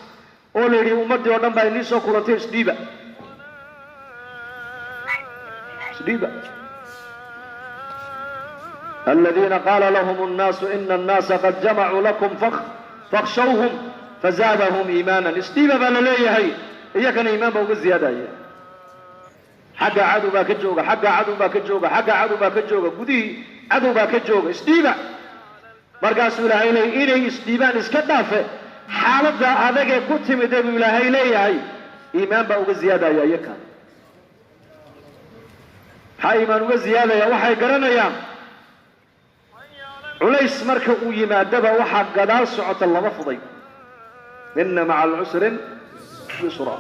أولي أمتي ودم بايني سو كلتين سديبة الذين قال لهم الناس إن الناس قد جمعوا لكم فاخشوهم فزادهم إيمانا سديبة بلاليه هي كان إيمان بوق الزيادة xagga cadow baa ka jooga xagga cadow baa ka jooga xagga cadow baa ka jooga gudihii cadow baa ka jooga isdhiiba markaasuu ilaahay leeyahay inay isdhiibaan iska dhaafe xaaladda adagee ku timid buu ilaahay leeyahay iimaan baa uga ziyaadaya iyakan maxaa iimaan uga ziyaadaya waxay garanayaan culays marka uu yimaadaba waxaa gadaal socota lama fuday inna maca alcusrin yusra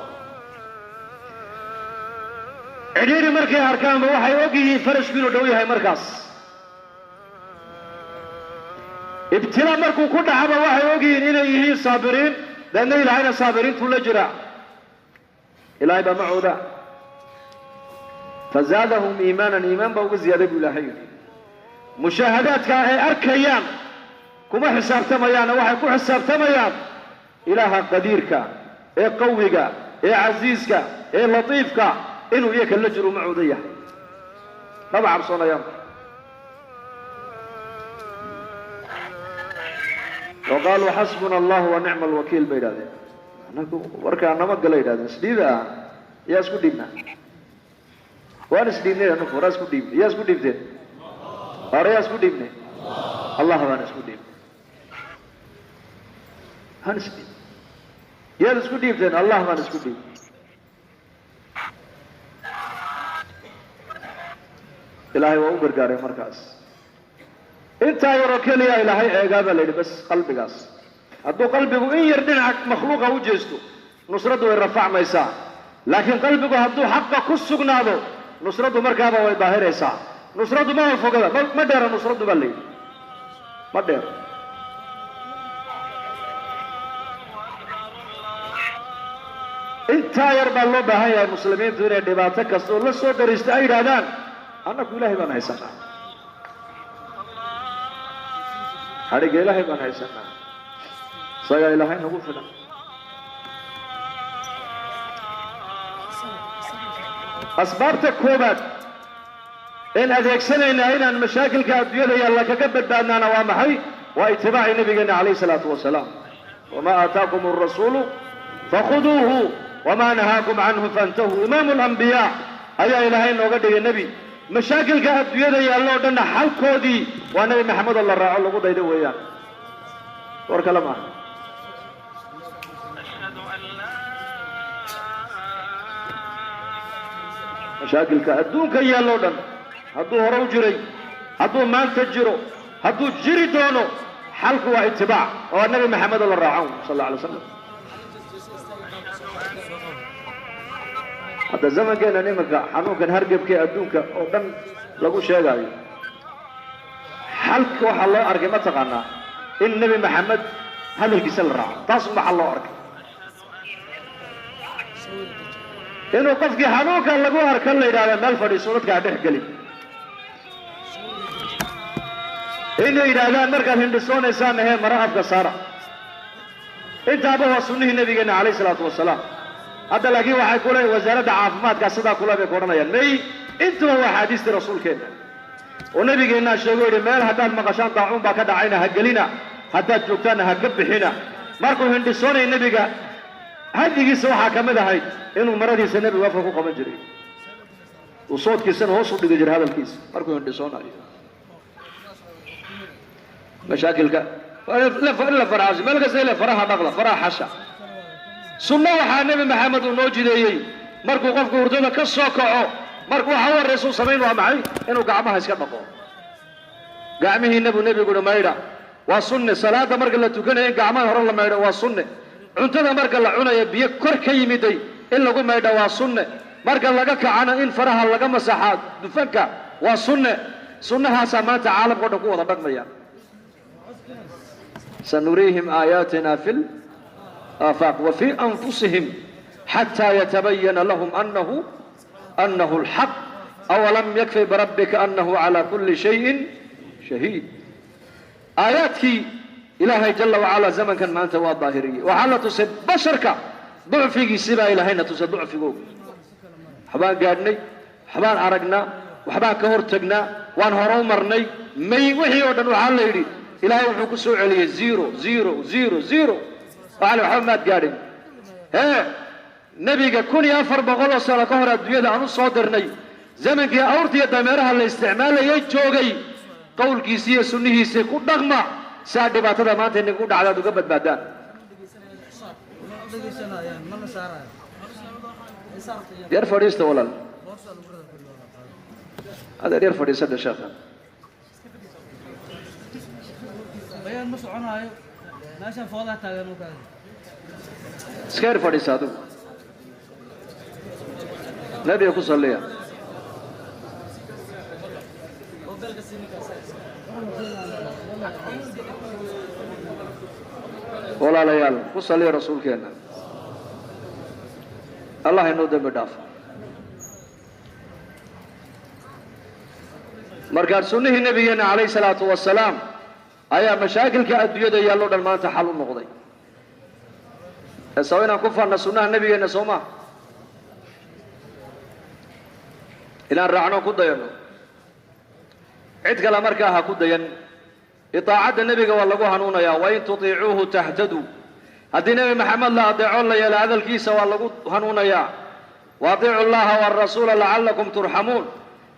cidhiiri markay arkaanba waxay og yihiin farashku inuu dhow yahay markaas ibtilaa markuu ku dhacaba waxay og yihiin inay yihiin saabiriin leanna ilaahayna saabiriintuu la jiraa ilaahay baa macooda fazaadahum iimaanan iimaan baa uga ziyaaday buu ilaahay yidhi mushaahadaadka ay arkayaan kuma xisaabtamayaana waxay ku xisaabtamayaan ilaaha qadiirka ee qawiga ee casiiska ee latiifka inuu iyaka la jiro macooda yahay maba cabsoonayaan وقالوا حسبنا الله ونعم الوكيل بيدادين أنكم وركا نما قال يدادين سديدا يا اسكو ديبنا وانا سديبنا أنكم ورا اسكو ديب يا اسكو ديبتين ورا اسكو ديبنا الله وانا اسكو ديب هنس ديب يا اسكو ديبتين الله وانا اسكو ديب إلهي وأمر قاري مركز intaa yaroo keliya ilaahay eegaabaa la yidhi bas qalbigaas hadduu qalbigu in yar dhinaca makhluuqa u jeesto nusraddu way rafacmaysaa laakiin qalbigu hadduu xaqa ku sugnaado nusraddu markaaba way daahiraysaa nusraddu ma fogada ma dheera nusraddu baa la yidhi ma dheero intaa yar baa loo baahan yahay muslimiintu inay dhibaato kasta oo la soo dariista ay yidhaahdaan annaku ilaahay baan haysanaa حرق إلهي بان هيسنا صيا إلهي نقول فينا أسبابتك كوبات إن أذيك سنة إن المشاكل كأدوية يلا ككبت بأننا نوامحي واتباع نبينا عليه الصلاة والسلام وما آتاكم الرسول فخذوه وما نهاكم عنه فانتهوا إمام الأنبياء أي إلهي نوقد النبي مشاكل كأدوية يلا ودنا حل كودي ونبي محمد الله رأى الله قد يدوي إياه وركلمه مشاكل كأدون كي يلا ودنا هدو هرو جري هدو مال تجرو هدو جري دونو حلق واتباع والنبي محمد الله رأى صلى الله عليه وسلم هذا الزمن كان نمك حنوك هرقب كي أدونك أو دم لقو شيء حلك وحا الله أركي ما تقانا إن النبي محمد هذا الكسل الرعا تصبح الله أركي إنه قفك حنوك لقو أركي الله إذا مالفري سورتك عده قليل إنه إذا ذا مركز هندسون إنسان هي مرأة قصارة إنت أبوه سنه النبي عليه الصلاة والسلام هذا لكن waxay ku leeyahay wasaaradda caafimaadka sida kula bay qoranayaan may inta waa xadiis rasuulkeena oo nabigeena sheegay meel hadaan maqashaan daacuun baa ka dhacayna ha gelina hadda joogtaan ha ka bixina markuu hindhisoonay nabiga hadigiisa waxa kamid ahayd inuu maradiisa nabiga afka ku qaban jiray oo soodkiisana hoos u dhigi jiray hadalkiisa markuu hindhisoonayo mashaakilka la faraasi meel kasta la faraha dhaqla faraha xasha sunna waxa nabi maxamed uu noo jideeyay markuu qofku hurdada ka soo kaco markuu waxa warayso sameyn waa maxay inuu gacmaha iska dhaqo gacmihii nabigu dhamayda waa sunna salaada marka la tukanayo gacmaha hore la meeydo waa sunna cuntada marka la cunayo biyo kor ka yimiday in lagu meeydo waa sunna marka laga kacana in faraha laga masaxaa dufanka waa sunna sunnahaas maanta caalamka dhan ku wada dhaqmaya sanurihim ayatina fil آفاق وفي أنفسهم حتى يتبين لهم أنه الحق أولم يكفي بربك أنه على كل شيء شهيد آياتك إلهي جل وعلا زمن كان ما أنت والظاهرية وعلى تسد بشرك ضعفك سبا إلهينا تسد ضعفك حبان قادني حبان عرقنا وحبان كهورتقنا وان هرومرني مي وحي ودن وحال ليدي إلهي وحكو سوء عليه 0 0 0 0 وعلى محمد قادم nebiga 1400 sano ka hor adduunyada aan u soo dirnay zamankii awrtiya dameeraha la isticmaalayay joogay qowlkiisa iyo sunnihiisa ku dhaqma saa dhibaatada maanta inagu dhacdaad uga badbaadaan yar fadhiista walal هذا ير فديسة الشيخ بيان مش عناية ناشن فوضى تاجنو كذا سكير فديسة هذا نبي يكون صليا ولا ليال وصلي رسول كنا الله ينودم بدافع markaad sunnihii nabigeena calayhi salaatu wasalaam ayaa mashaakilka adduunyada yaallo dhan maanta xal u noqday sawa inaan ku faanna sunnaha nabigeena soo maha inaan raacno ku dayano cid kale markaa ha ku dayan itaacadda nebiga waa lagu hanuunayaa wain tutiicuuhu tahtaduu haddii nebi maxamed la adeeco la yeelo hadalkiisa waa lagu hanuunayaa waatiicu llaha waarasuula lacallakum turxamuun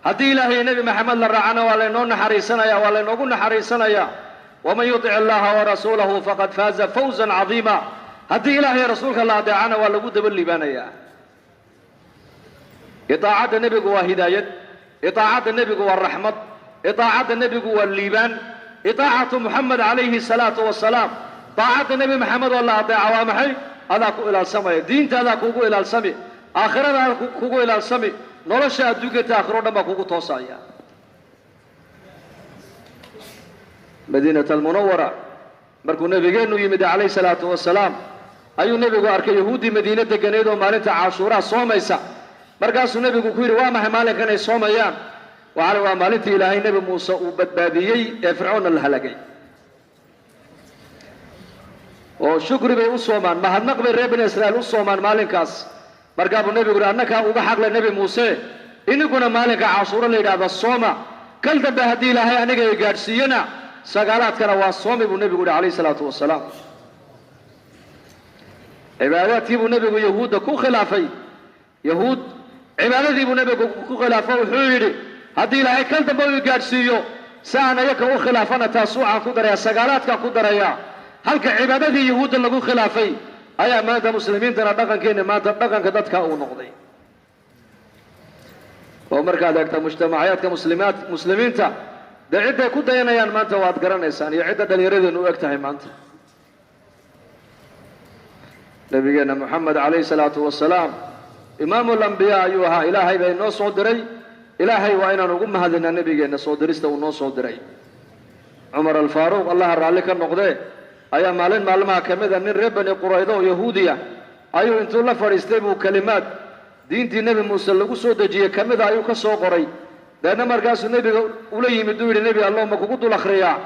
haddii ilaahay nebi maxamed la raacana waa laynoo naxariisanaya waa laynoogu naxariisanayaa waman yutic allaha warasuulahu faqad faaza fawzan cadiima haddii ilaahay rasuulka la adeecana waa lagu daba liibaanayaa itaacadda nebigu waa hidaayad itaacadda nebigu waa raxmad itaacadda nebigu waa liibaan itaacatu muxamed calayhi salaatu wasalaam taacadda nebi maxamed oo la adeeca waa maxay adaa ku ilaalsamaya diintaadaa kugu ilaalsami aakhiradaada kugu ilaalsami nolosha adduunka aakhiro dhan baa kugu toosaya madiinat almunawara markuu nabigeenu yimid calayhi salaatu wasalaam ayuu nebigu arkay yahuuddii madiine deganeed oo maalinta caashuuraa soomaysa markaasuu nebigu ku yidhi waa maxay maalinkan ay soomayaan waxaale waa maalintii ilaahay nebi muuse uu badbaadiyey ee fircoonna la halagay oo shukri bay u soomaan mahadnaq bay reer bani israa'iil u soomaan maalinkaas markaa buu nebigu yidhi annakaa uga xaqle nebi muuse ininkuna maalinka cashuuro la yidhaahda sooma kal dambe haddii ilaahay aniga ay gaadhsiiyana sagaalaadkana waa soomi buu nebigu yidhi calayhi salaatu wasalaam cibaadaadkii buu nebigu yahuudda ku khilaafay yahuud cibaadadii buu nebigu ku khilaafo wuxuu yidhi haddii ilaahay kal dambe uu gaadhsiiyo si aan ayaka u khilaafana taasuucaan ku daraya sagaalaadkaan ku daraya halka cibaadadii yahuudda lagu khilaafay ayaa maanta muslimiintana dhaqankeena maanta dhaqanka dadka uu noqday oo markaad eegta mujtamacaadka muslimiinta dee cidday ku dayanayaan maanta waad garanaysaan iyo cidda dhallinyaradeenu u eg tahay maanta nabigeena moxamed calayhi salaatu wasalaam imaamu lambiyaa ayuu ahaa ilaahay baa inoo soo diray ilaahay waa inaan ugu mahadinaa nebigeenna soo dirista uu noo soo diray cumar alfaaruuq allaha raalli ka noqdee ayaa maalin maalmaha ka mid a nin reer bani quraydo oo yahuudiya ayuu intuu la fadhiistay buu kelimaad diintii nebi muuse lagu soo dejiyey ka mida ayuu ka soo qoray deedna markaasuu nebiga ula yimid uu yidhi nebi allow ma kugu dul akhriyaa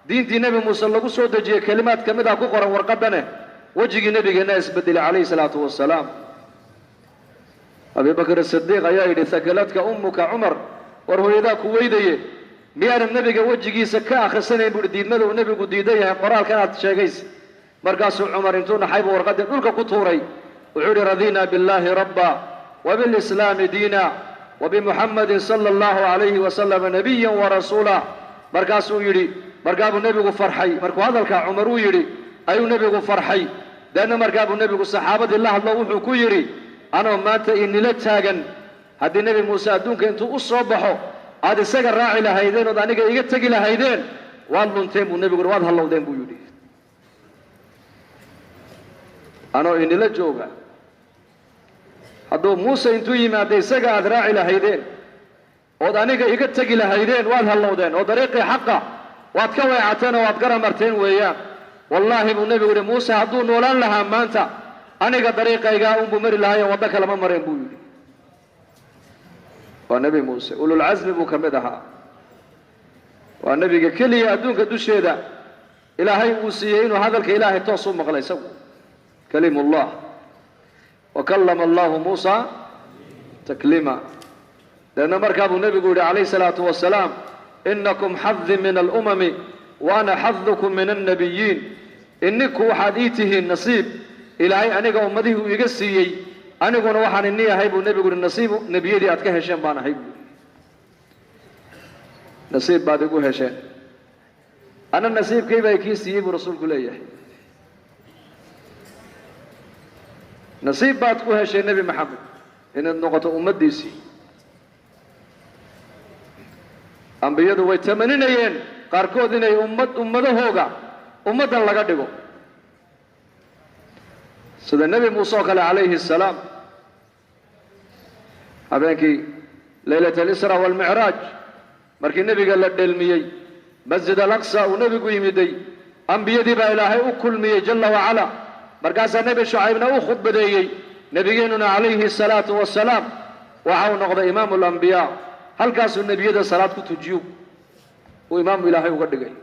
diintii nebi muuse lagu soo dejiyey kelimaad ka mida ku qoran warqadane wejigii nebigeenna isbedelay calayhi salaatu wasalaam abi bakr asidiiq ayaa yidhi hakaladka ummuka cumar war hooyadaa ku weydaye miyaanan nebiga wejigiisa ka akhrisanayn buuhi diidmada uu nebigu diidan yahay qoraalkan aad sheegaysa markaasuu cumar intuu naxaybu warqaddii dhulka ku tuuray wuxuu yidhi radiina billaahi rabba وبالإسلام دينا وبمحمد صلى الله عليه وسلم نبيا ورسولا مركاسو يري مركاب النبي فرحي مركو هذا عمرو يري أي نبي فرحي لأن مركاب النبي الصحابة الله الله وحكو يري أنا مات إني لتاجن هذا النبي موسى دونك أنتوا أصبحوا هذا سجل راعي لهيدين وذانيك يجتكي لهيدين والله تيمو النبي قال والله الله دين بيودي أنا إني لجوجا hadduu muuse intuu yimaada isaga aad raaci lahaydeen ood aniga iga tegi lahaydeen waad hallowdeen oo dariiqii xaqa waad ka weecateen oo waad garamarteen weeyaan wallaahi buu nebigu yidhi muuse hadduu noolaan lahaa maanta aniga dariiqaygaa unbuu mari lahaayee waddo kalema mareen buu yidhi waa nebi muuse ululcasmi buu ka mid ahaa waa nebiga keliya adduunka dusheeda ilaahay uu siiyey inuu hadalka ilaahay toos u maqlay isagu kalimullah وكلم الله موسى تكليما لأن مركب النبي يقول عليه الصلاة والسلام إنكم حظ من الأمم وأنا حظكم من النبيين إنكم حديثه النصيب إلهي أنك أمته يقسي aniguna waxaan inni ahay buu nebigu yidhi nasiibu nebiyadii aad ka hesheen baan ahay buu nasiib baad igu hesheen ana nasiibkayba kii siiyey buu rasuulku leeyahay nasiib baad ku hesheen nebi maxamed inaad noqoto ummaddiisii ambiyadu way tamaninayeen qaarkood inay ummadahooga ummaddan laga dhigo sida nebi muuse oo kale calayhi asalaam habeenkii laylat alisra waalmicraaj markii nebiga la dheelmiyey masjid alaqsa uu nebigu yimiday ambiyadii baa ilaahay u kulmiyey jalla wacala markaasaa nebi shucaybna u khudbadeeyey nebigeennuna calayhi asalaatu wassalaam waxa uu noqday imaamu alambiyaa halkaasuu nebiyada salaad ku tujiyo uu imaamu ilaahay uga dhigay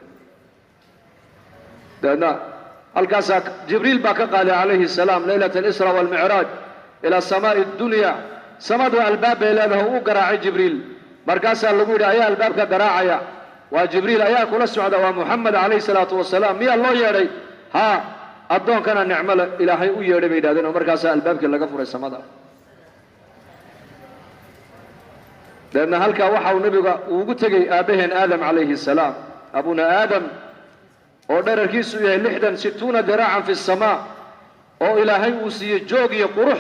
dabeedna halkaasaa jibriil baa ka qaaday calayhi asalaam laylat alisra waalmicraaj ilaa samaa'i addunya samadu albaab bay leedahay u garaacay jibriil markaasaa lagu yidhi ayaa albaabka garaacaya waa jibriil ayaa kula socda waa muxamed calayhi salaatu wasalaam miyaa loo yeedhay haa addoonkana nicmo ilaahay u yeedhay bay yidhahdeen oo markaasaa albaabkii laga furay samada dabeedna halkaa waxa uu nabiga ugu tegey aabbaheen aadam calayhi asalaam abuna aadam oo dherarkiisu yahay 60 diraacan fi samaa oo ilaahay uu siiyey joog iyo qurux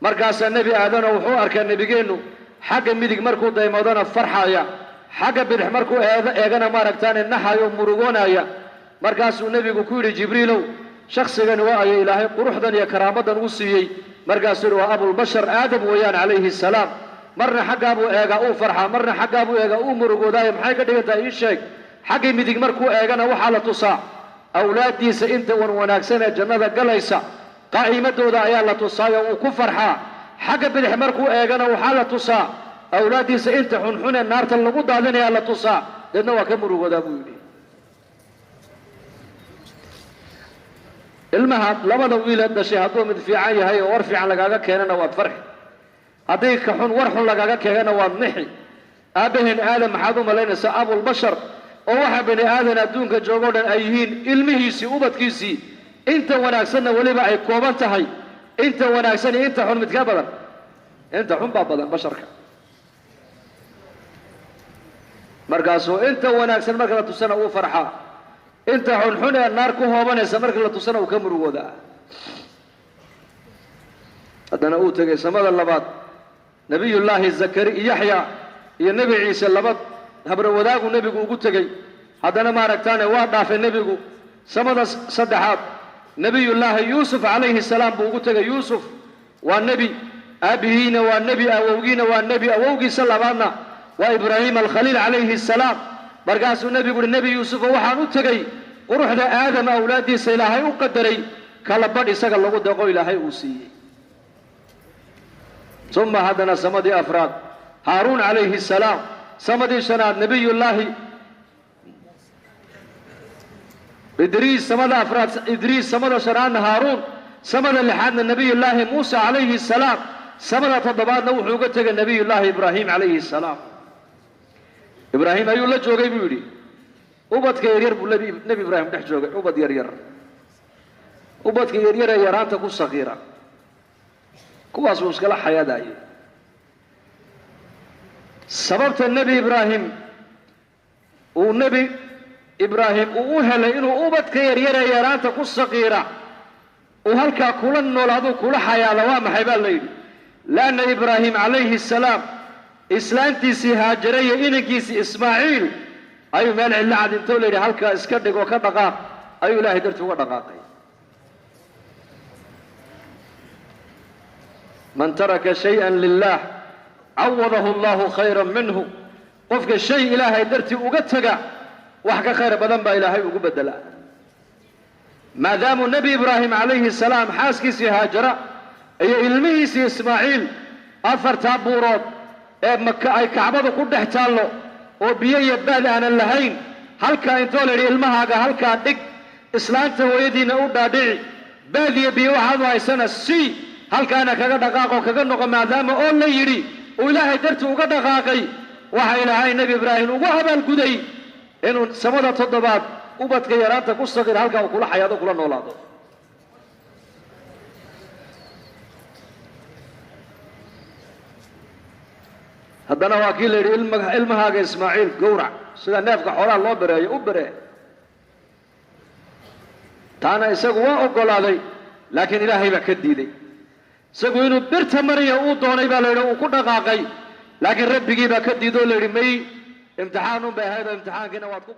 markaasaa nebi aadana wuxuu arkaa nebigeennu xagga midig markuu daymoodana farxaya xagga bidix markuu eegana maaragtaane naxayo murugoonaya markaasuu nebigu ku yidhi jibriilow shakhsigani waa ayo ilaahay quruxdan iyo karaamadan u siiyey markaasuu yidhi waa abulbashar aadam weeyaan calayhi asalaam marna xaggaa buu eegaa uu farxaa marna xaggaa buu eegaa uu murugoodaayo maxay ka dhigan tahay ii sheeg xaggay midig markuu eegana waxaa la tusaa awlaaddiisa inta wan wanaagsan ee jannada galaysa qaa'imadooda ayaa la tusaayo uu ku farxaa xagga bidix markuu eegana waxaa la tusaa awlaaddiisa inta xunxun ee naarta lagu daadinayaa la tusaa deedna waa ka murugoodaa buu yidhi ilmaha labada wiileed dhashay hadduu mid fiican yahay oo war fiican lagaaga keenana waad farxi haddii ka xun war xun lagaaga keenana waad nixi aabbaheen aadam maxaad u malaynaysaa abulbashar oo waxa bani aadan adduunka joogoo dhan ay yihiin ilmihiisii ubadkiisii inta wanaagsanna weliba ay kooban tahay inta wanaagsan iyo inta xun midka badan inta xun baa badan basharka markaasuu inta wanaagsan marka la tusana uu farxaa inta xunxun ee naar ku hoobanaysa marka la tusana uu ka murugoodaa haddana uu tegay samada labaad nebiyullaahi yaxya iyo nebi ciise laba habra wadaagu nebigu ugu tegey haddana maaragtaane waa dhaafay nebigu samada saddexaad nebiyullaahi yuusuf calayhi salaam buu ugu tegay yuusuf waa nebi aabbihiina waa nebi awowgiina waa nebi awowgiisa labaadna waa ibraahiim alkhaliil calayhi salaam markaasuu nebigu uhi nebi yuusufo waxaan u tegey quruxda aadam awlaaddiisa ilaahay u qadaray kala badh isaga lagu deqo ilaahay uu siiyey uma haddana samadii afraad haaruun calayhi salaam samadii shanaad nebiyullaahi idriis samada afraad idriis samada shanaadna haaruun samada lixaadna nebiyullaahi muusa calayhi salaam samada toddobaadna wuxuu uga tegay nebiyullaahi ibraahim calayhi salaam ibraahim ayuu la joogay buu yidhi ubadka yaryar buu nebi ibraahim dhex joogay ubad yaryar ubadka yaryar ee yaraanta ku saqiira kuwaas buu iskala xayaadaayay sababta nebi ibraahim uu u helay inuu ubadka yaryar ee yaraanta ku saqiira uu halkaa kula noolaaduu kula xayaada waa maxay baa la yidhi laanna ibraahim calayhi salaam islaantiisii haajare iyo inankiisii ismaaciil ayuu meel cidlo cad intoo la yidhi halkaa iska dhig oo ka dhaqaaq ayuu ilaahay dartii uga dhaqaaqay man taraka shay-an lilah cawadahu allahu khayran minhu qofka shay ilaahay dartii uga tega wax ka khayr badan baa ilaahay ugu beddelaa maadaamuu nebi ibraahim calayhi salaam xaaskiisii haajara iyo ilmihiisii ismaaciil afartaa buurood ee maka ay kacbadu ku dhex taallo oo biyo iyo baad aanan lahayn halkaa intoo la yidhi ilmahaaga halkaa dhig islaanta hooyadiinna u dhaadhici baad iyo biyo waxaad u haysana sii halkaana kaga dhaqaaqoo kaga noqo maadaama oo la yidhi uu ilaahay dartii uga dhaqaaqay waxa ilaahay nebi ibraahim ugu abaalguday inuu samada toddobaad ubadka yaraanta ku saqiir halkaa uu kula xayaado kula noolaado haddana waa kii la yidhi ilmahaaga ismaaciil gowrac sida neefka xoolaha loo bereeyo u beree taana isagu waa oggolaaday laakiin ilaahay baa ka diiday isagu inuu birta mariya uu doonay baa la yidhi uu ku dhaqaaqay laakiin rabbigii baa ka diido oo la yidhi may imtixaan un bay ahayd oo imtixaankiina waad ku